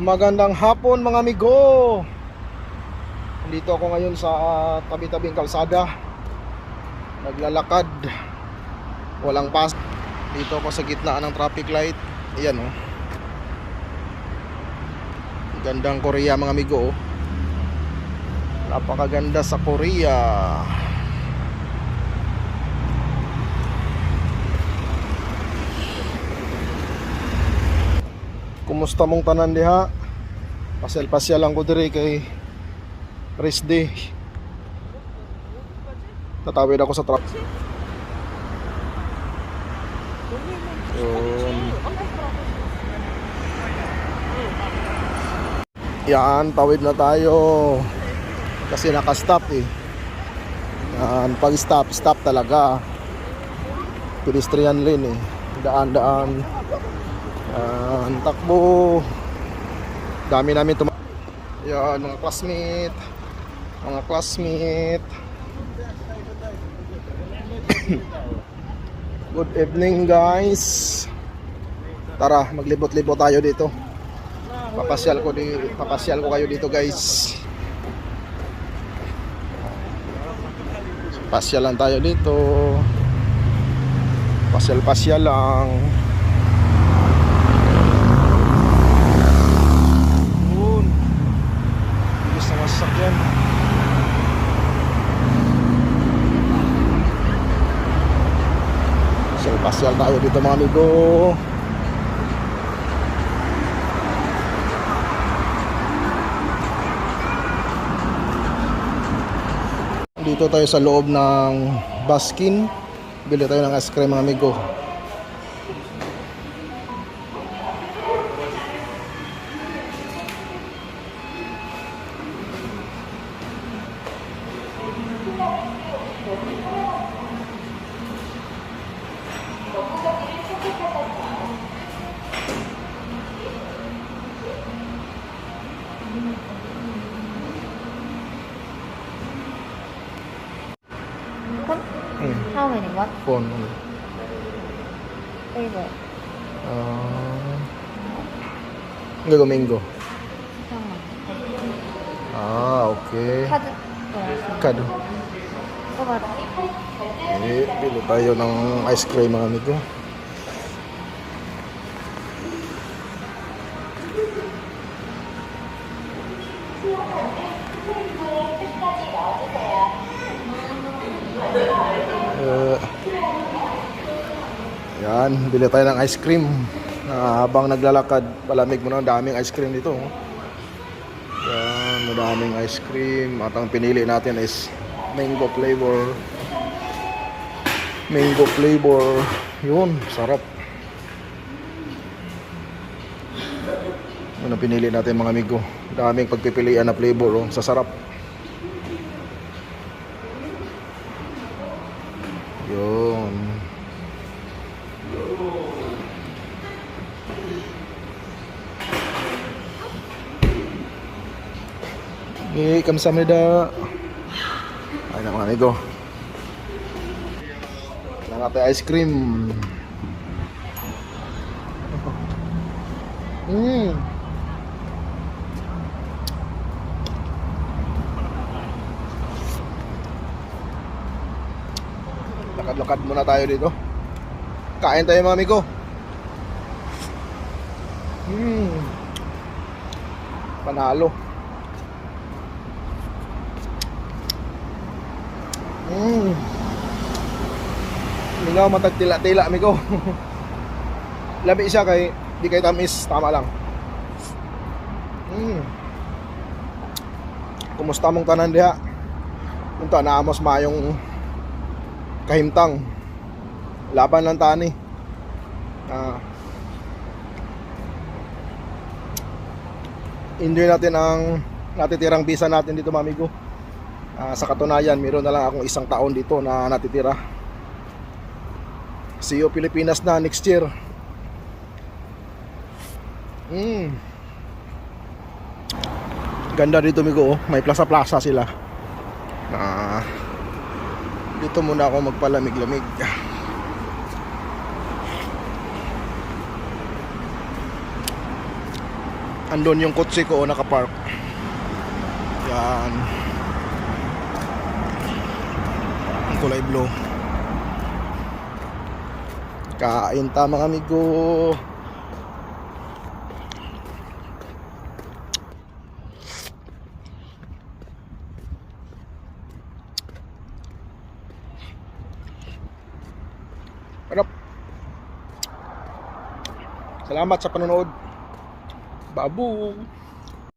Magandang hapon mga amigo. Nandito ako ngayon sa tabi-tabing kalsada. Naglalakad. Walang pas. Dito ako sa gitna ng traffic light. Ayan oh. Gandang Korea mga amigo oh. Napakaganda sa Korea. Kumusta mong tanan diha? Pasyal-pasyal lang ko diri kay rest day. Tatawid ako sa truck. Yan, tawid na tayo. Kasi naka-stop eh. Yan, pag stop talaga. Pedestrian lane eh. Daan. Yan, takbo. Dami namin yan, mga classmate. Good evening guys. Tara, maglibot-libot tayo dito. Papasyal ko kayo dito guys. Pasyal lang tayo dito. Pasyal lang. Yun. Bilis na masakyan. Pasyal tayo dito mga amigo. Dito tayo sa loob ng Baskin. Bili tayo ng ice cream mga amigo. How many? What Phone. flavor? Domingo. How Okay. Card. Kado. What? Bili tayo ng ice cream mga amigo. Yan, bili tayo ng ice cream. Habang naglalakad, palamig mo na, daming ice cream dito. Yan, madaming ice cream. At ang pinili natin is mango flavor. Yun, sarap. Ano pinili natin mga amigo? Daming pagpipilian na flavor, oh. Sa sarap. Yun. Kamsahamnida. Ay na mga amigo. Nangate ice cream. Lakad-lakad muna tayo dito. Kain tayo mga amigo. Panalo. Mingaw matag tila-tila amigo. Labi siya kay di kay tamis, tama lang. Kumusta mong tanan diha? Unta naamos mayong kahimtang. Laban lang tani. Enjoy natin ang natitirang visa natin dito mga amigo. Sa katunayan, meron na lang akong 1 taon dito na natitira. See you Pilipinas na next year. Ganda dito amigo, oh. May plaza-plaza sila. Dito muna ako magpalamig-lamig. Andun yung kotse ko nakapark. Yan. Ang kulay blue. Kain ta mga amigo. Sarap. Salamat sa panonood. Babu.